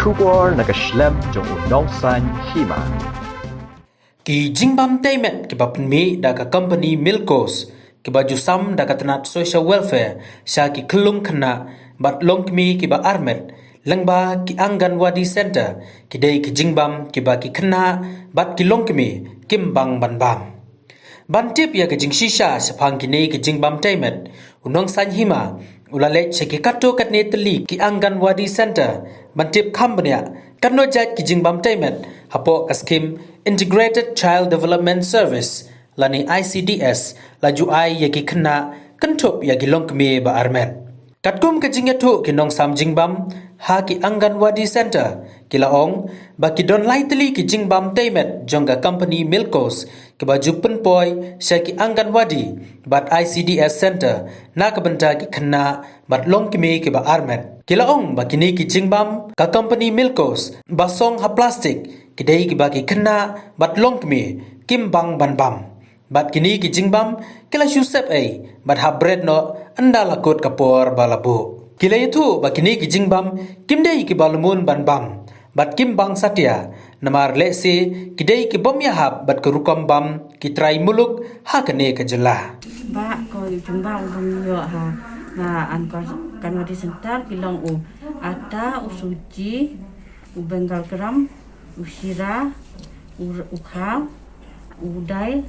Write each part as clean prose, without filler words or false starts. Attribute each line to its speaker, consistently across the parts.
Speaker 1: Kubor nakaslem jong unongsan hima.
Speaker 2: Ki jingbam taimet ki bapenmi daga company Milkos ki baju sam daga tenat social welfare sya ki kelung kena bat longkmi ki ba armet lengba ki anggan wadi center ki dei ki jingbam ki ba ki kena bat ki longkmi kimbang banbam bantip ya ki jingshisha sepang ki nei ki jingbam taimet unong san hima ulale cheki kato katne teli ki anggan wadi center bantip kambnya kanno jat ki jingbam taimet hapo kaskim Integrated Child Development Service lani ICDS laju ai yaki kena kentup yaki longkmi ba armet katkum ke jingatu ki nong sam jingbam ha ki anggan wadi center ki laong ba ki don lightly ki jingbam taimet jongga company Milkos ki baju penpoi syaki anggan wadi bat ICDS center na kabenta ki kena bat longkmi ki ba armet ki laong ba kini ki jingbam ka company Milkos basong ha plastik kidai ki bagi kena bat longkmi kimbang banbam bat kini ki jingbam kila shusep ai bat ha bread no anda lakut kapor balabu kila itu ba kini ki jingbam kimdai ki balumun banbam bat kimbang satya namar lesi kidai ki bom yahab bat kerukam bam ki trai muluk ha kene ka jela
Speaker 3: ba ko jingbam bom yo ha na an ko kan wadi sentar kilong u ata usuji u bengal gram usira ukha udai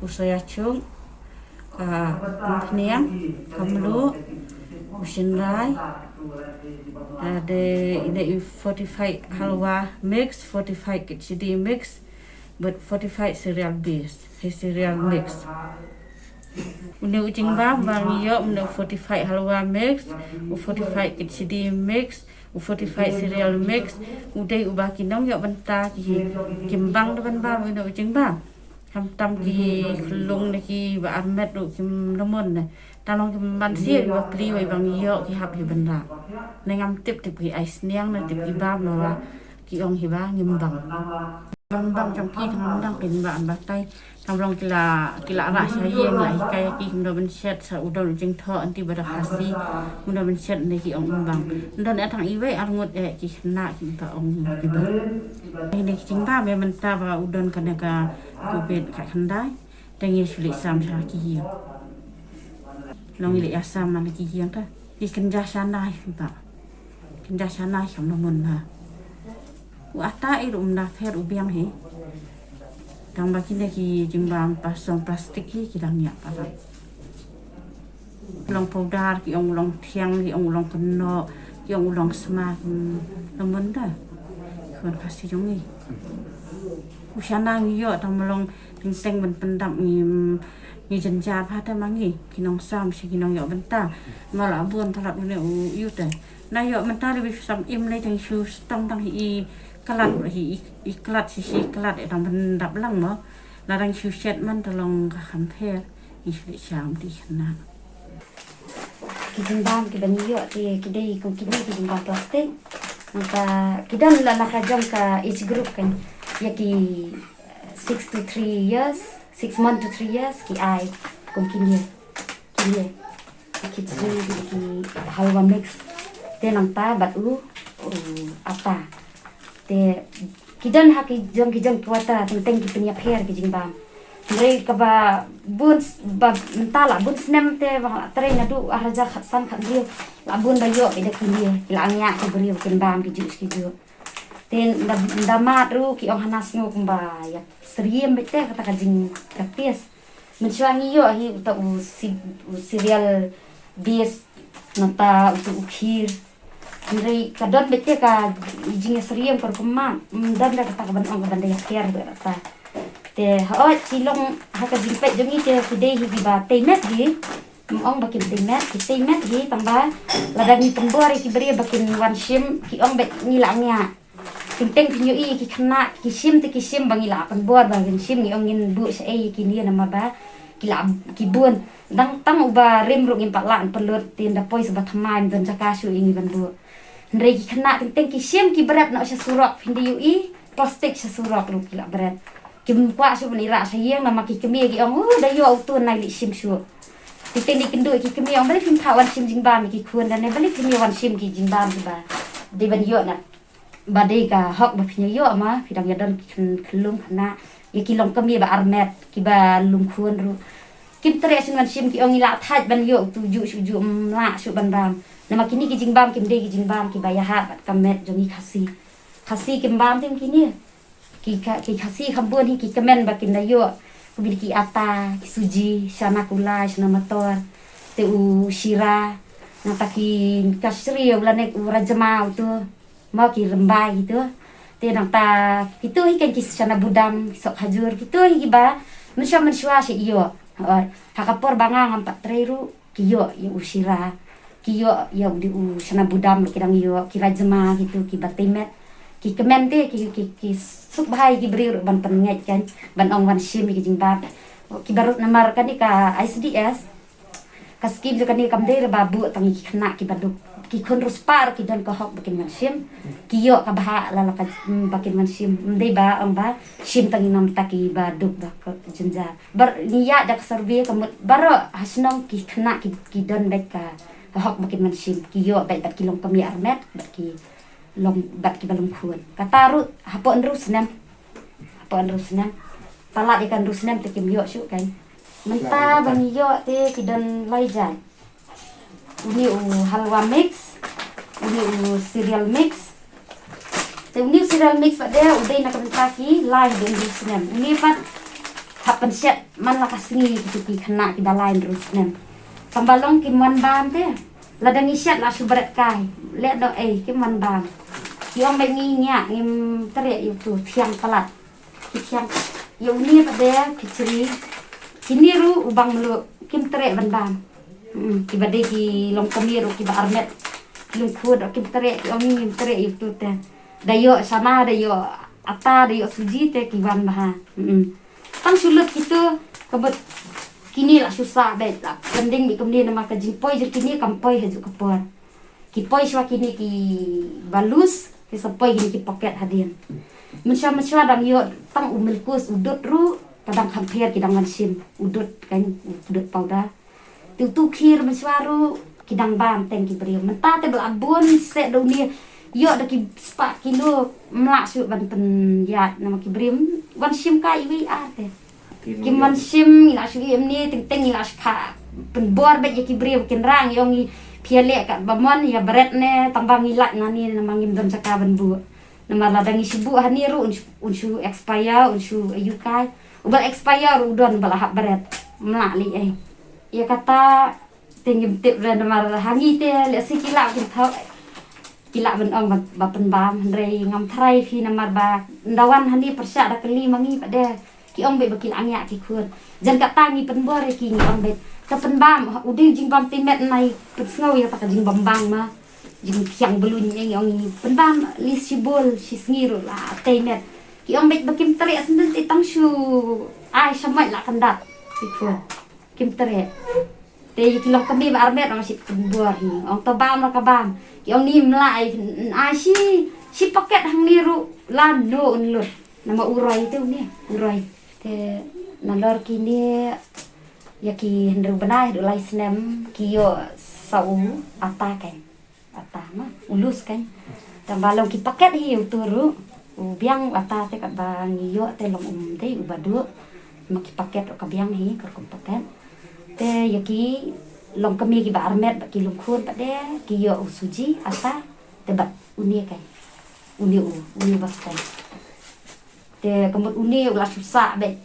Speaker 3: usayachung kumpniang kamlu usinrai ada ide 45 halwa mix 45 kcd mix but 45 cereal base cereal mix Unu ucing bang yo unu 45 halwa mix 45 kcd mix 45 cereal mix udai ubah kinong yo benta ki kimbang depan ba unu ucing bang kam tam ki kelung ki ba armet ru kim lemon ne talong kim ban sia ba pri wai bang yo ki hap hi benda nengam tip tip ki ais niang na tip iba ma ki ong hi ba ngimbang bang trong ki thang dang kin ba ba tai kamrong kila ra saya ngai kaya ki mudah benset sa udon jeng tho anti bada khasi mudah benset ne ki ong bang don atang iwe arngut ki na ki ba ong ki ba ini jing ba me menta ba udon kana ka kubet ka khandai tengi sulit sam sa ki hi long ile asam man ki hi ta ki kenja sana hi ba kenja sana hi mon ha ata irum na fer ubiang hi Kang baki ki jimbang pasong plastik hi kidang ya para. Long powder ki ong long tiang ki ong long keno ki ong long sma lemon da. Kon kasih jong ni. Usana ngi yo tang melong teng ben pendam ni jenjar pa ta mangi kinong sam si kinong yo benta mala bon thalap ne u te. Na yo menta lebih sam im lai tang shu tang tang hi kelat hi iklat sisi kelat dang bendap lang mo larang syuset man tolong kamper isi syam di sana
Speaker 4: kijimbang kibanyo ti kidai kung kidai kijimbang plastik maka kidan la nakajam ka each group kan yaki 6 to 3 years 6 months to 3 years ki ai kung kinye ki halwa mix tenang ta batu apa te kidan haki jong kuata tentang ki punya pair ki jingbam rei ka ba bun ba mentala bun snem te ba tre na du araja khatsan khat dia la bun ba yo ida kinye la anya ki beri ki bam ki jus ki jo ten da mat ru ki ong hanas ngo ba ya seriem bete kata ka jing kapes mencuangi yo hi ta u cereal base nata u khir Andrei kadon bete ka jinga seriam kor kema dan da kata ban ong ban da yakir ta te ha chilong ha ka jingpet jongi te kidei hi ba temet hi ong bakin temet ki temet hi tamba ladani pembor ki beri bakin wan shim ki ong bet ngilangnya tenteng pinyo i ki khna ki shim te ki shim bangila pembor bangin shim ni ong ngin bu sa ai ki ni nama ba ki bun dang tang uba rim ru ngin paklan pelut tin da poi sabat thamai dan jakasu ingi ban bu Ndrei ki kena tenteng ki shim ki berat nak surok hindi ui plastik surok lu kila berat ki mpa su benira sayang nama ki kemi ki ong da yo auto nai li shim su tenteng di kendu ki kemi ong balik kim thawan shim jingbam ki khun dan ne balik kemi wan shim ki jingbam ki ba di ban yo na badai ka hok ba phnya yo ma phidang yadan kelung khana ya kilong kami ba armet ki ba lungkhun ru kim tere sin man sim ki ong ila thaj ban yo tuju suju la su ban bam nama kini ki jingbam kim de ki jingbam ki ba ya ha bat kamet jongi khasi kim bam tim kini ki khasi khambun hi ki kamen ba kin da yo ku bi ki ata ki suji sana kula sana motor te u shira na taki kasri ulane u rajma tu mau ki rembai gitu te nang ta itu hi ki sana budam sok hajur gitu hi ba mensya si iyo hakapor bangang ampat treru kiyo ya usira kiyo ya di sana budam kidang iyo ki rajma gitu ki batimet ki kemen te ki suk bahai ki beri ban penget kan ban ong wan sim ki jingbat ki baru namar kan ka ISDS kaskim jo kan kam de babu tangi ki kena ki baduk ki kon ruspar ki dan kahok bakin man sim ki yo ka baha lala ka bakin man sim ndai ba ang ba sim tangi nam taki baduk ba ka jenja bar niya dak sarbe kamut baro hasnong ki kena ki dan baik ka kahok bakin man sim ki yo baik bat kilong kami armet bat ki long bat ki balong khun kataru hapon rusnam pala ikan rusnam te kim yo syu kan menta bang yo te ki dan laijan ini halwa mix, ini cereal mix. Ini cereal mix pada udah nak mentaki lain dengan rusnem. Ini pat hapen set man lah kasih gitu ki kena kita lain rusnem. Kambalong kiman bam te, ladang isyat lah subret kai. Lihat do kiman bam. Yang menginya ngim teriak itu tiang pelat. Tiang. Ya ini pada keceri. Ini ru ubang melu kim teriak bam. Kiba de ki long kamiro kiba armet lung khud kim tere ong tere itu te dayo sama dayo ata dayo suji te kiban bah tang sulut gitu kebet kini lah susah bet lah pending mi kemudian nama ka jingpoi jer kini kampoi haju kapor ki poi swa kini ki balus ki sapoi kini ki poket hadin mensya dang yo tang umilkus udut ru kadang hampir kidang mansim udut kan udut powder tu khir meswaru kidang bam teng ki beriu menta te belabun se dunia yo daki spa kilo mlak su ban pen ya nama ki beriu wan sim ka iwi ate ki man sim ila su im ni teng ila ka pen bor be ki beriu kin rang yo ngi piale ka bamon ya beret ne tambang ila ngani nama ngim don saka ban bu nama ladang isibu haniru unsu expire unsu ayukai ubal expire udon balahap beret mlak li ya kata tinggi tip dan mar hangi te le sikila kin thau kila ben ong bapen bam rei ngam thrai phi namar ba ndawan hani persya da keli mangi pada ki ong be bakil angya ki khur jan ka tangi pen bor ki ngi ong be ka pen bam udi jing bam timet nai pet snau ya ta jing bam bang ma jing piang belun ngi ong pen bam li sibol si sngiru la timet ki ong be bakim tere sendel ti tang shu ai samai la kandat ki khur kim tere te kilong kami ba armet masih buah ni ong to bam la ka bam ki ong ni mlai ai si paket hang niru lan no unlut nama urai tu ni urai te nalor kini ya ki hendru benai do lai snem ki yo sau ata kan ata ma ulus kan tambalong ki paket hi uturu biang ata te ka bang yo te long te ubadu maki paket ka biang hi ka paket te yaki long kami ki ba armet ba ki lung khun ba de ki yo suji asa te bat uni kai uni bas kai te kamut uni ulah susah bet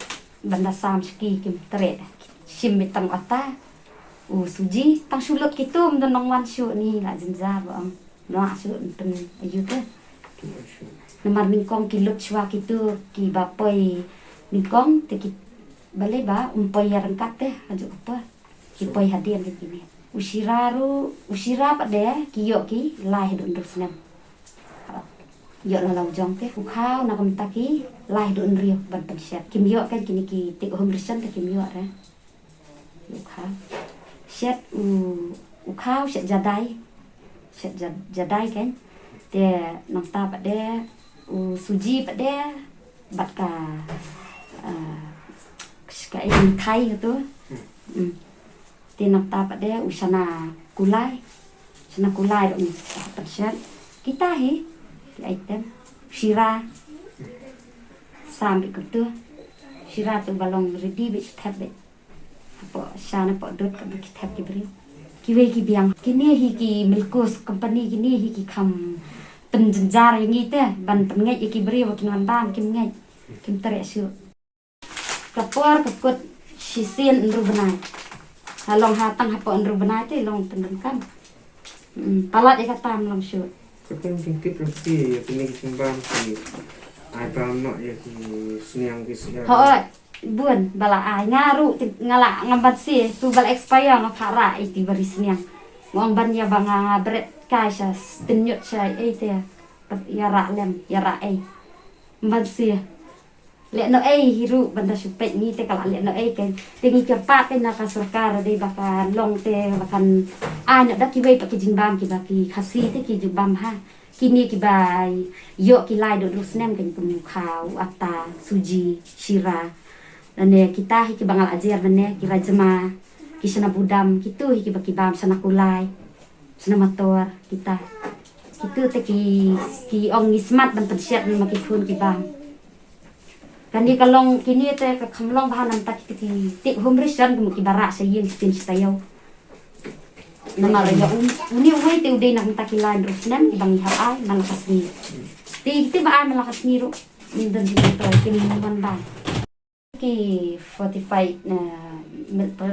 Speaker 4: banda sam ski kim tere sim betang ata suji tang sulut kitu mdenong wan syu ni la jenja ba no asu pen ayu te namar mingkong ki lut chwa kitu ki ba poi mingkong te ki bale ba umpai rengkat teh ajuk apa ki poi hadian begini usira pak de ki yo ki lai dun rusnam yo la lau jong teh ukhau na kam taki lai dun rio ban pensiat kim yo kan kini ki tik hom risan te kim yo ra ukhau set ukhau set jadai kan te nang ta pak de suji pak de bat ka kayak Thai gitu, tinak tapak dia usana kulai dong persen kita hi item Shira sampai kutu Shira tu balong ready be tap be apa sana apa dot ka be tap ki beri kiwe ki biang kini hi ki Milkos company kini hi ki kham penjenjar yang itu ban pengai ki beri wakin ban kim ngai kim tere su kapor kaput sisen nru benai halong hatang apa nru benai te long pendengkam palat ya katam long su
Speaker 5: Kapag tingkit rasi ya kini kisimbang si ay pamno ya ki siniang ki siya.
Speaker 4: Hoi, buan bala ai ngaru ngala ngambat si tu bal expire ngapara iti baris niang. Wang ban ya bang ngabret kaisa tenyut sai te ya ra lem ya ra ai. Mbat si le no ai hiru banda supet ni te kala le no ai kan tingi cepat te naka sarkar de baka long te bakan ai nak ki wei pak jingbam ki baki khasi te ki jubam ha kini ki bai yo ki lai do rusnem kan kum khau ata suji shira dan kita ki bangal ajar bane ki rajma ki sana budam kitu ki baki bam sana kulai sana motor kita kitu te ki ong ismat ban pensiat maki pun ki bam kan di kalong kini te ka kamlong bahan nam tak ki tik humris dan kum ki barak sayeng sin stayau nama raja uni wei te udai nak tak kilan rusnem ki bang hal ai malakas ni ti ba ai malakas ni ru mindan di to ki man ba ki 45 na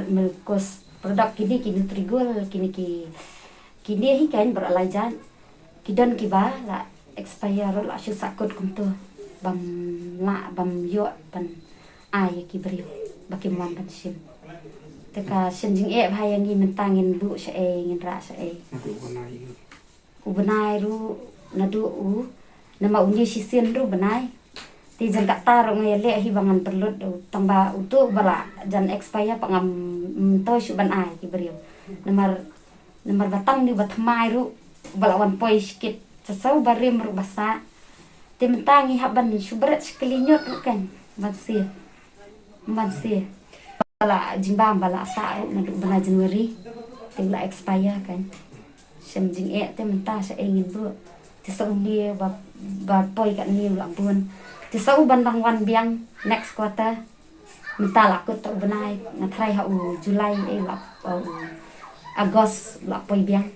Speaker 4: Milkos produk kini ki Nutrigol kini hi kan beralajan kidan ki ba la expire la shu sakut kum tu bam yo ban ai ki beri baki man ban sim teka senjing bhai yang mentangin bu sa ngin ra sa
Speaker 5: Aku banay.
Speaker 4: Benai ru nadu nama unji sisen ru benai ti jan kata ru ngele hi bangan perlut tamba utu bala jan expire pangam toy su ban ai ki beri nomor batang ni batmai ru bala wan poi sikit sesau bare meru basa ti mentangi haban subret sekelinyot kan masih bala jimbang bala sa na bala Januari tingla expire kan semjing te mentah sa ingin bu ti sa undi ba poi kat ni labun ti sa bandang wan biang next quarter mentah lakut to benai na try ha Julai Agos la poi biang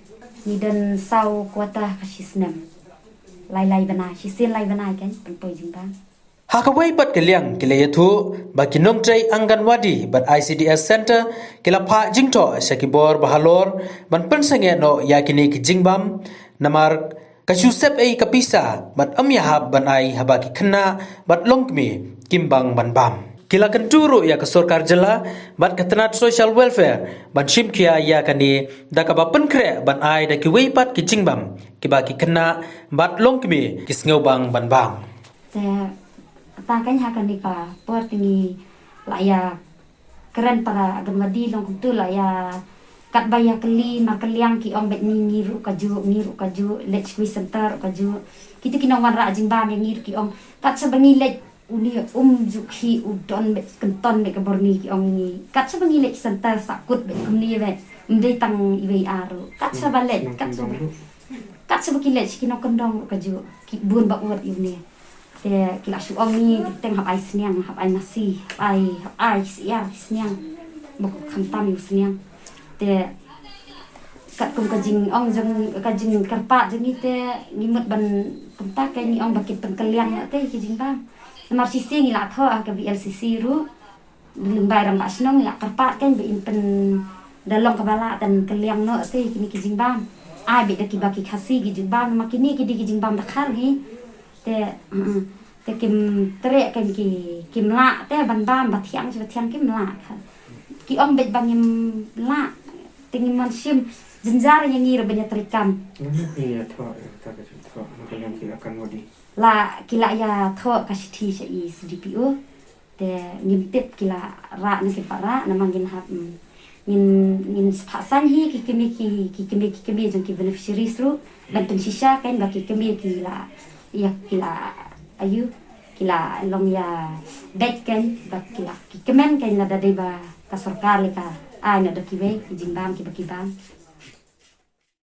Speaker 4: ni dan sau quarter kasisnem lai benai sisin lai benai kan poi jimbang
Speaker 2: Hakawai bat keliang kilayathu baki nongtrai Anganwadi bat ICDS Center kilapha jingto sakibor bahalor ban pensange no yakini ki jingbam namar kasyusep ei kapisa bat amyahab ban ai habaki khna bat longkmi kimbang ban bam kila kenturu ya ke sorkar jela bat katanat social welfare ban shimkia ya kani dakaba penkre ban ai da ki weipat ki jingbam kibaki khna bat longkmi kisngeubang ban bam
Speaker 4: ta kan ha kan ka por tingi la ya keren para Anganwadi long tu la ya kat baya keli makaliang ki ong bet ni ngiru kaju let's we center kaju kita kinong wan ra jingbam yang ngiru ki ong kat sabangi let uni jukhi udon bet kenton bet kaborni ki ong ni kat sabangi let center sakut bet kumni bet mdei tang iwe aru kat sabalet kat sabaki let kinong kendong kaju ki bun ba word ini te kila su ong ni teng hap ai sniang hap ai nasi hap ai sia sniang bok khantam yu sniang te kat kum kajing ong kajing karpa jeng te ngimut ban tempat kai ni ong bakit pengkeliang te kajing bang namar sisi ngila tho ka BLCC ru lembai ram asnong la karpa kan be pen dalong kabala dan keliang no te kini kajing bang ai be daki baki khasi kajing bang makini kidi kajing bang dakhar hi te kim tere kan kim la te ban bathiang kim la ki ong bet bangim la tingin man sim jenjar yang ngir banyak terikam
Speaker 5: Iya tho ta ka tho makaliang ki Anganwadi.
Speaker 4: la kila ya tho kasih thi sa i CDPO te ngimtip kila ra na ki para na mangin hap ngin spasan hi ki kemi jong ki beneficiaries ru ban pensisa kan baki kemi kila ya kila ayu kila long ya bet kan bak kila kemen kan na dade ba ka sarkar ka ai na dakiwe jingbam ki bakibam